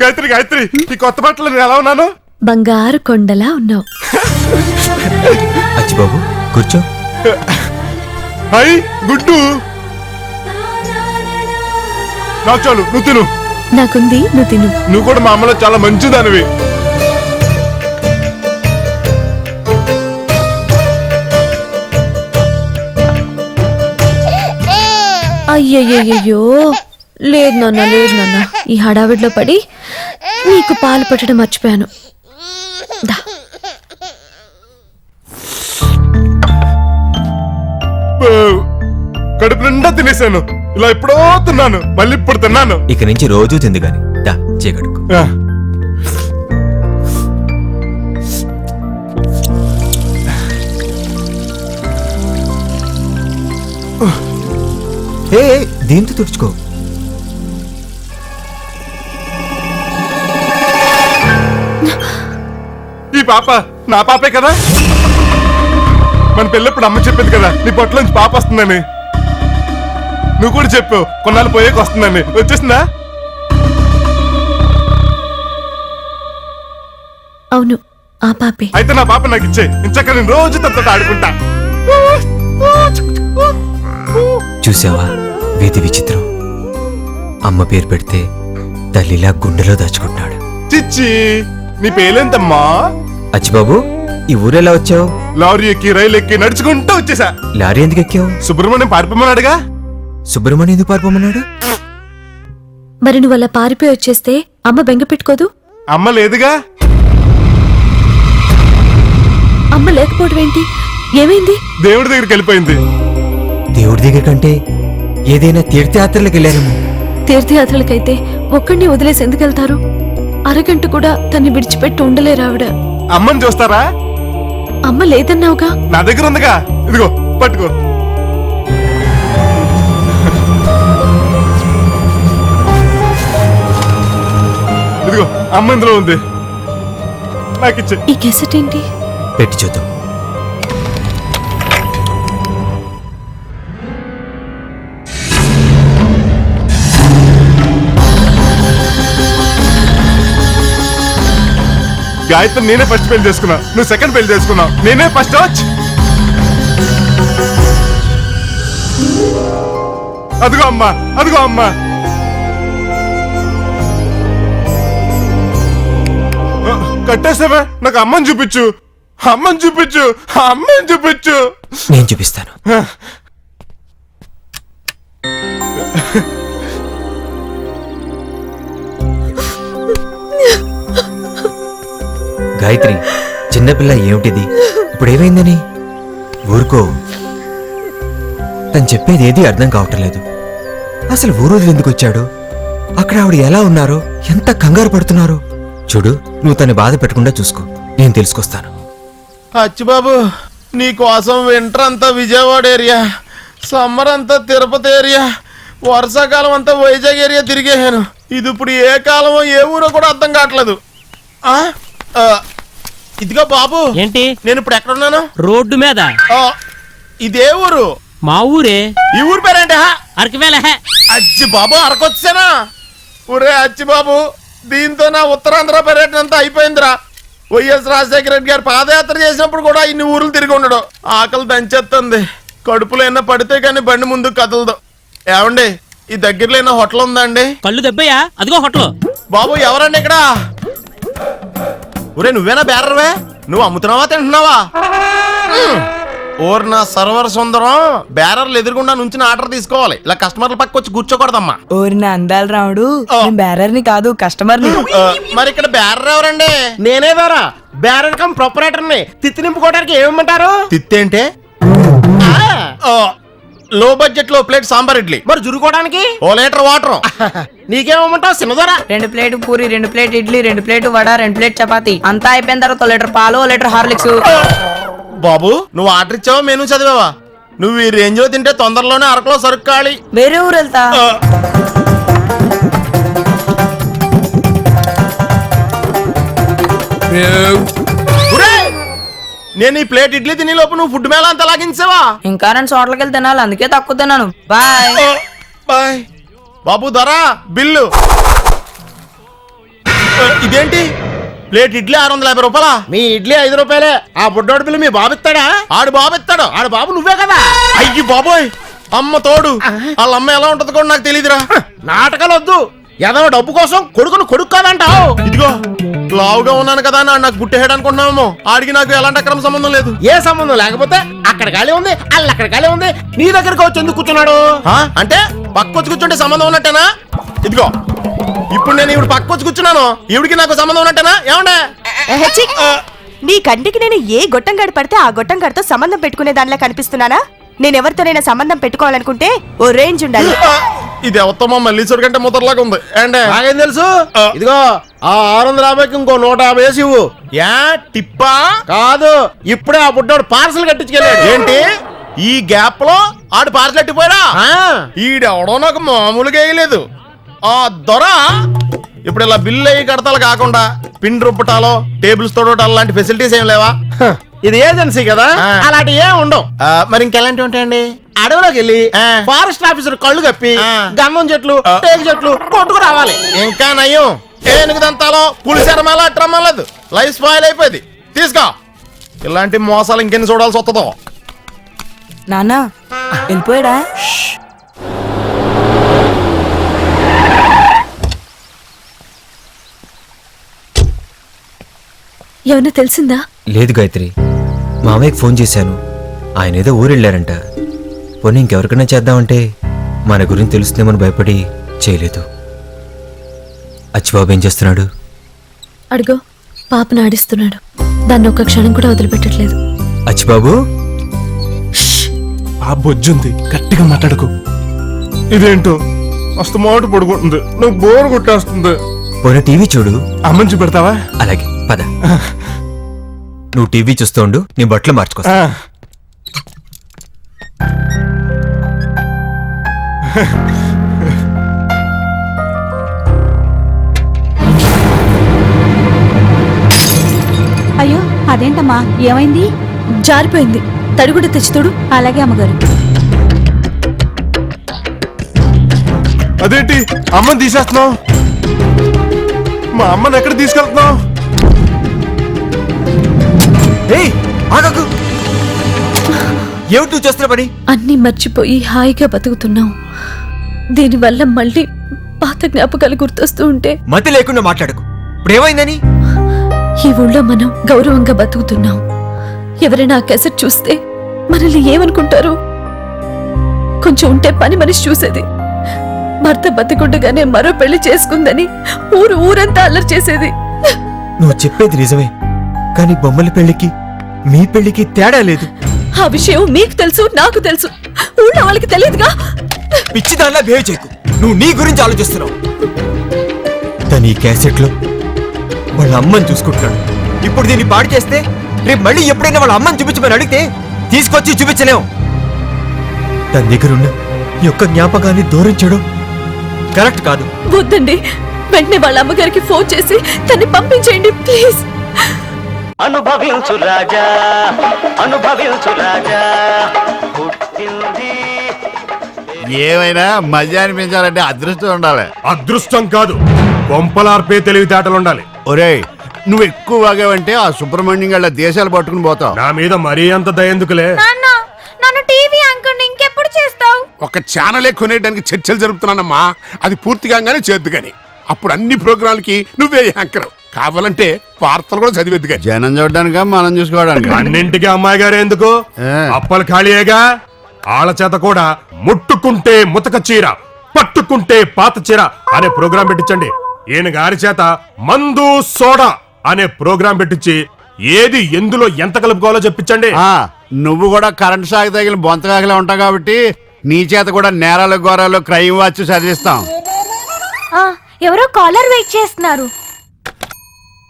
గాయత్రి గాయత్రి, ఈ కొత్త బట్టలు నేను ఎలా ఉన్నాను? బంగారు కొండలా ఉన్నావు. అచ్చిబాబు కూర్చో. హాయ్ గుడ్డు. నాకు చాలు, నువ్వు తిను. నాకుంది, నువ్వు తిను. నువ్వు కూడా మా అమ్మలో చాలా మంచిదానివి. అయ్యయ్యో, లేదు నాన్న, లేదు నాన్న. ఈ హడావిడిలో పడి నీకు పాలు పట్టడం మర్చిపోయాను. దా. కడుపు నిండా తినేసాను. ఇలా ఎప్పుడో తిన్నాను, మళ్ళీ ఇప్పుడు తిన్నాను. ఇక నుంచి రోజు తింది గాని దా చీకడుకు. ఏ దీంతో తుడుచుకో. ఈ పాప నా పాపే కదా. మన పెళ్ళప్పుడు అమ్మ చెప్పింది కదా, నీ పొట్టలోంచి పాప వస్తుందని. నువ్వు కూడా చెప్పావు కొన్నాళ్ళు పోయేకి వస్తుందని. వచ్చేసిందా? అవును, ఆ పాపే. అయితే నా పాప నాకు ఇచ్చే, ఇంచక్క నేను రోజు తనతో ఆడుకుంటా. చూసావా వీధి విచిత్రం. అమ్మ పేరు పెడితే తల్లిలా గుండెలో దాచుకుంటున్నాడు. చిచ్చి, నీ పేలేంతమ్మా? అచ్చిబాబు, ఈ ఊరెలా వచ్చావు? లారీ ఎక్కి రైలు ఎక్కి నడుచుకుంటూ వచ్చేసా. లారీ ఎందుకు ఎక్కావు? సుబ్రహ్మణ్యం పారిపోమన్నాడుగా. సుబ్రహ్మణ్యం ఎందుకు పారిపోమన్నాడు? మరి నువ్వు అలా పారిపోయి వచ్చేస్తే అమ్మ బెంగ పెట్టుకోదు? అమ్మ లేదుగా. అమ్మ లేకపోవడం ఏంటి? ఏమైంది? దేవుడి దగ్గరికి వెళ్ళిపోయింది. దేవుడి దగ్గర కంటే ఏదైనా తీర్థయాత్రలకు వెళ్ళారేమో. తీర్థయాత్రలకైతే ఒక్కడిని వదిలేసి ఎందుకు వెళ్తారు? అరగంట కూడా తన్ని విడిచిపెట్టి ఉండలేరు ఆవిడ. అమ్మని చూస్తారా? అమ్మ లేదన్నావుగా. నా దగ్గర ఉందిగా, ఇదిగో పట్టుకో. ఇదిగో అమ్మ ఇందులో ఉంది, నాకిచ్చే. ఈ కెసెట్ ఏంటి? పెట్టి చూద్దాం. గాయత్రి నేనే ఫస్ట్ పెళ్లి చేసుకున్నా, నువ్వు సెకండ్ పెళ్లి చేసుకున్నావు. నేనే ఫస్ట్ వచ్చి. అదిగో అమ్మా, అదిగో అమ్మా. కట్టేసావే, నాకు అమ్మని చూపించు, అమ్మని చూపించు, అమ్మని చూపించు. నేను చూపిస్తాను. గాయత్రి, చిన్నపిల్ల ఏమిటిది? ఇప్పుడు ఏమైందని? ఊరుకో. తను చెప్పేది ఏది అర్థం కావటం లేదు. అసలు ఊరోజు ఎందుకు వచ్చాడు? అక్కడ ఆవిడ ఎలా ఉన్నారో, ఎంత కంగారు పడుతున్నారో చూడు. నువ్వు తను బాధ పెట్టకుండా చూసుకో, నేను తెలుసుకొస్తాను. అచ్చిబాబు, నీ కోసం వింటర్ అంతా విజయవాడ ఏరియా, సమ్మర్ అంతా తిరుపతి ఏరియా, వర్షాకాలం అంతా వైజాగ్ ఏరియా తిరిగేసాను. ఇది ఇప్పుడు ఏ కాలమో ఏ ఊరో కూడా అర్థం కావట్లేదు. ఇదిగో బాబు, ఏంటి? నేను ఇప్పుడు ఎక్కడున్నాను? రోడ్డు మీద. ఇదే ఊరు? మా ఊరే. ఈ ఊరు పేరేంటి? అరకువేల. అచ్చి బాబు, అరకొచ్చానా? ఊరే అచ్చి బాబు, దీంతో నా ఉత్తరాంధ్ర పర్యటన అంతా అయిపోయిందిరా. వైఎస్ రాజశేఖర రెడ్డి గారు పాదయాత్ర చేసినప్పుడు కూడా ఇన్ని ఊర్లు తిరిగి ఉండడు. ఆకలి దంచేస్తుంది, కడుపులో ఏమన్నా పడితే కానీ బండి ముందుకు కదలదు. ఏమండి, ఈ దగ్గరలో ఏమైనా హోటల్ ఉందా అండి? కళ్ళు దెబ్బయ్యా, అదిగో హోటల్. బాబు ఎవరండి ఇక్కడ? ఒరే, నువ్వేనా బేరర్వే? నువ్వు అమ్ముతున్నావా తింటున్నావా? ఓర్ నా సర్వర్ సుందరం, బేరర్లు ఎదురుగుండా నుంచి ఆర్డర్ తీసుకోవాలి, ఇలా కస్టమర్ల పక్క వచ్చి కూర్చోకూడదమ్మా. ఓరి నా అందాల రాముడు, బేరర్ని కాదు కస్టమర్ని. మరి ఇక్కడ బేరర్ ఎవరండి? నేనే ద్వారా బేరర్ కమ్ ప్రొపరేటర్ని. తిత్తి నింపుకోవడానికి ఏమంటారు? తిత్తి అంటే లో బడ్జెట్ లో ప్లేట్ సాంబార్ ఇడ్లీ. మరి జురుకోవడానికి ఓ లీటర్ వాటర్. నీకేమంటావు సిన్నదరా? 2 plate puri, 2 plate idli, 2 plate vada, 2 plate chapati. అంతా అయిపోయిన తర్వాత లీటర్ పాలు, లీటర్ హార్లిక్స్. బాబు, నువ్వు ఆర్డర్ ఇచ్చావా మెనూ చదివావా? నువ్వు ఈ రేంజ్ లో తింటే తొందరలోనే అరకులో సరుకు ఖాళీ. వేరే ఊరు వెళ్తా. నేను ఈ ప్లేట్ ఇడ్లీ తిని లోపు నువ్వు ఫుడ్ మేళ అంతా లాగించావా? ఇంకా 2 చోట్లకి వెళ్తే తినాలి, అందుకే తక్కువ తిన్నాను. Bye bye. బాబు ధర బిల్లు. ఇదేంటి ప్లేట్ ఇడ్లీ 650 రూపాయలా? మీ ఇడ్లీ 5 రూపాయలే. ఆ బుడ్డోడి పిల్ల మీ బాబు ఇస్తాడా? ఆడు బాబు ఇస్తాడు. ఆడు బాబు నువ్వే కదా? అయ్యి బాబోయ్, అమ్మ తోడు. వాళ్ళ అమ్మ ఎలా ఉంటది కూడా నాకు తెలియదురా. నాటకాలు వద్దు. ఏదో డబ్బు కోసం కొడుకును కొడుకు కాదంటావు. ఇదిగో లావుగా ఉన్నాను కదా అని నాకు పుట్టేహాడు అనుకుంటున్నామేమో. ఆడికి నాకు ఎలాంటి అక్రమ సంబంధం లేదు. ఏ సంబంధం లేకపోతే అక్కడ ఖాళీ ఉంది, అక్కడ ఖాళీ ఉంది, నీ దగ్గరకు వచ్చి ఎందుకు కూర్చున్నాడు? అంటే పక్కొచ్చి కూర్చుంటే సంబంధం ఉన్నట్టేనా? ఇదిగో ఇప్పుడు నేను ఇప్పుడు పక్కొచ్చి కూర్చున్నాను, ఈవిడికి నాకు సంబంధం ఉన్నట్టేనా? ఏమండే నీ కంటికి నేను ఏ గొట్టం గడి పడితే ఆ గొట్టం గడితో సంబంధం పెట్టుకునే దానిలా కనిపిస్తున్నానా? నేనెవరితోనైనా సంబంధం పెట్టుకోవాలనుకుంటే ఓ రేంజ్ ఉండాలి. ఇది ఎవత్తమ్మా మల్లీశ్వరి కంటే ముద్రలాగా ఉంది. అంటే నాకేం తెలుసు? ఇదిగో ఆ 650కి ఇంకో 150 వేసి ఇవ్వు. యా టిప్పా కాదు, ఇప్పుడే ఆ బుడ్డోడు పార్సల్ కట్టించుకెళ్ళాడు. ఏంటి ఈ గ్యాప్ లో ఆడు పార్సల్ కట్టిపోయాడా? ఈడెవడో నాకు మామూలుగా వేయలేదు. ఆ దొర ఇప్పుడు ఇలా బిల్లు అయ్యి కడతాలు కాకుండా పిన్ రుబ్బటాలో టేబుల్స్ తోడటాలు లాంటి ఫెసిలిటీస్ ఏం లేవా? ఇది ఏజెన్సీ కదా, అలాంటి ఏం ఉండవు. మరి ఇంకెలాంటివి ఉంటాయండి? అడవిలోకి వెళ్ళి ఫారెస్ట్ ఆఫీసర్ కళ్ళు కప్పి గంధం చెట్లు టేకు చెట్లు కొట్టుకు రావాలి. ఇంకా నయం ఏనుగు దంతాలో పులిశరమాల అట్రమ్మలేదు, లైఫ్ స్పాయిల్ అయిపోయింది. తీసుకో. ఇలాంటి మోసాలు ఇంకెన్ని చూడాల్సి వస్తుందో. నాన్న వెళ్ళిపోయాడా? ఏమన్నా తెలిసిందా? లేదు గాయత్రి, మామయ్యకి ఫోన్ చేశాను. ఆయన ఏదో ఊరెళ్ళారంట. పోనీ ఇంకెవరికైనా చేద్దామంటే మన గురించి తెలుస్తుందేమని భయపడి చేయలేదు. అచ్చిబాబు ఏం చేస్తున్నాడు? అడుగో పాపను ఆడిస్తున్నాడు. దాన్ని ఒక్క క్షణం కూడా వదిలిపెట్టట్లేదు. అచ్చిబాబు ఆ బొజ్జుంది, గట్టిగా మాట్లాడుకో. ఇదేంటో మస్తు మాట పడుకుంటుంది, నాకు బోర్ కొట్టేస్తుంది. పోనీ టీవీ చూడు. అమ్మని చూపెడతావా? అలాగే పద. నువ్వు టీవీ చూస్తూ ఉండు, నీ బట్టలు మార్చుకోస్తా. అయ్యో అదేంటమ్మా, ఏమైంది? జారిపోయింది. తడి కూడా తెచ్చుతోడు. అలాగే అమ్మగారు. అదేంటి అమ్మని తీసేస్తున్నావు? మా అమ్మని ఎక్కడ తీసుకెళ్తున్నావు? ఏమిటి నువ్వు చేస్తున్న పని? అన్నీ మర్చిపోయి హాయిగా బతుకుతున్నాం. దీనివల్ల మళ్ళీ పాత జ్ఞాపకాలు గుర్తొస్తూ ఉంటే మతి లేకుండా మాట్లాడకు. ఇప్పుడు ఏమైందని? ఈ ఊళ్ళో మనం గౌరవంగా బతుకుతున్నాం. ఎవరైనా ఆ క్యాసెట్ చూస్తే మనల్ని ఏమనుకుంటారు? కొంచెం ఉంటే పని మనిషి చూసేది. భర్త బతికుండగానే మరో పెళ్లి చేసుకుందని ఊరంతా అల్లరి చేసేది. నువ్వు చెప్పేది నిజమే, కానీ బొమ్మల పెళ్లికి మీ పెళ్లికి తేడా లేదు. ఆ విషయం మీకు తెలుసు, నాకు తెలుసు, ఊళ్ళో వాళ్ళకి తెలియదుగా. పిచ్చి దానిలా బిహేవ్ చేయకు. నువ్వు నీ గురించి ఆలోచిస్తున్నావు. తను ఈ క్యాసెట్ లో వాళ్ళ అమ్మని చూసుకుంటున్నాడు. ఇప్పుడు దీన్ని పాడు చేస్తే రేపు మళ్ళీ ఎప్పుడైనా వాళ్ళ అమ్మని చూపించమని అడిగితే తీసుకొచ్చి చూపించలేము. తన దగ్గరున్న ఈ యొక్క జ్ఞాపకాన్ని దూరం చేయడం కరెక్ట్ కాదు. వద్దండి, వెంటనే వాళ్ళ అమ్మగారికి ఫోన్ చేసి తన్ని పంపించేయండి ప్లీజ్. అనుభవించు రాజా, అనుభవించు రాజా, పుట్టింది. ఏమైనా మజా అనిపించాలంటే అదృష్టం ఉండాలి. అదృష్టం కాదు, కొంపలార్పే తెలివితేటలు ఉండాలి. ఒరేయ్, నువ్వు ఎక్కువ వాగావంటే ఆ సుబ్రహ్మణ్యం గళ్ళ దేశాలు పట్టుకుని పోతావు. నా మీద మరీ అంత దయందుకులే. నన్ను టీవీ యాంకర్ ఇంకెప్పుడు చేస్తావు? ఒక ఛానలే కొనేయడానికి చర్చలు జరుపుతున్నానమ్మా. అది పూర్తిగా చేద్దు గాని అప్పుడు అన్ని ప్రోగ్రాంలకి నువ్వే యాంకర్. కావాలంటే వార్తలు కూడా చదివేద్దు గాని. జనం చూడడానికి మనం చూసుకోవడానికి. అన్నింటికి అమ్మాయి గారు ఎందుకు? అప్పలు ఖాళీయేగా. ఆళ్ళ చేత కూడా ముట్టుకుంటే ముతక చీర, పట్టుకుంటే పాత చీర అనే ప్రోగ్రాం పెట్టించండి. ఈయన గారి చేత మందు సోడా అనే ప్రోగ్రాం పెట్టించి ఏది ఎందులో ఎంత కలుపుకోవాలో చెప్పించండి. నువ్వు కూడా కరెంట్ షాక్ తగిలిన బొంతకాకలే ఉంటావు కాబట్టి నీ చేత కూడా నేరాలు ఘోరాలు క్రైమ్ వాచ్ చదివిస్తాం. ఎవరో కాలర్ వెయిట్ చేస్తున్నారు.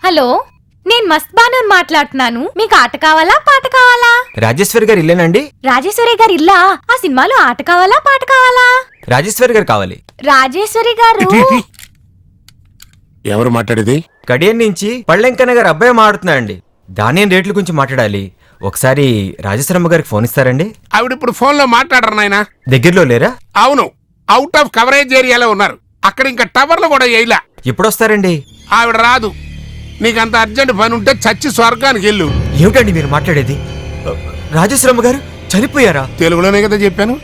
హలో, నేను మస్త్ బాను మాట్లాడుతున్నాను. మీకు ఆట కావాలా పాట కావాలా? రాజేశ్వరి గారు ఇల్లేనండి? రాజేశ్వరి గారు ఇల్లా? ఆ సినిమాలో ఆట కావాలా పాట కావాలా? రాజేశ్వరి గారు కావాలి. రాజేశ్వరి గారు ఎవరు మాట్లాడేది? కడియం నుంచి పళ్ళెంకన్న గారు అబ్బాయి మాట్లాడుతున్నాయండి. ధాన్యం రేట్ల గురించి మాట్లాడాలి. ఒకసారి రాజేశ్వరమ్మ గారికి ఫోన్ ఇస్తారండి? ఆవిడ ఇప్పుడు ఫోన్ లో మాట్లాడరు నాయనా. దగ్గరలో లేరా? అవును, అవుట్ ఆఫ్ కవరేజ్ ఏరియాలో ఉన్నారు. అక్కడ ఇంకా టవర్లు కూడా వేయలా. ఎప్పుడొస్తారండి? ఆవిడ రాదు. నీకంత అర్జెంట్ పని ఉంటే చచ్చి స్వర్గానికి వెళ్ళు. ఏమిటండి మీరు మాట్లాడేది? రాజేశ్వరమ్మ గారు చనిపోయారా? తెలుగులోనే కదా చెప్పాను,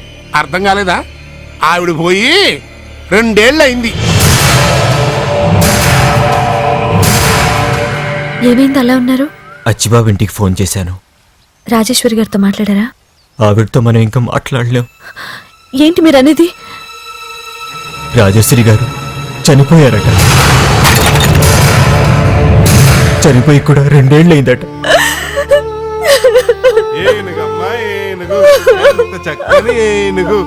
అర్థం కాలేదా? ఆవిడ పోయి 2 ఏళ్ళు అయింది. ఏమైంది అలా ఉన్నారు? అచ్చిబాబు ఇంటికి ఫోన్ చేశాను. రాజేశ్వరి గారితో మాట్లాడారా? ఆవిడతో మనం ఇంకా మాట్లాడలేం. ఏంటి మీరు అనేది? రాజేశ్వరి గారు చనిపోయారట. చనిపోయి కూడా 2 ఏళ్ళు అయిందట. ఏనుగమ్మా ఏనుగు, ఎంత చక్కని ఏనుగు,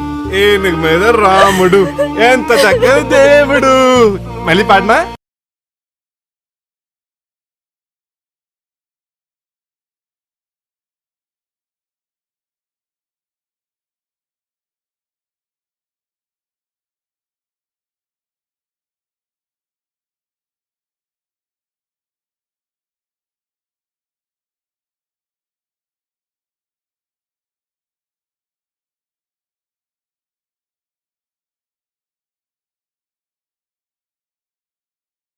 ఏనుగు మీద రాముడు, ఎంత చక్కని దేవుడు. మళ్ళీ పాడనా?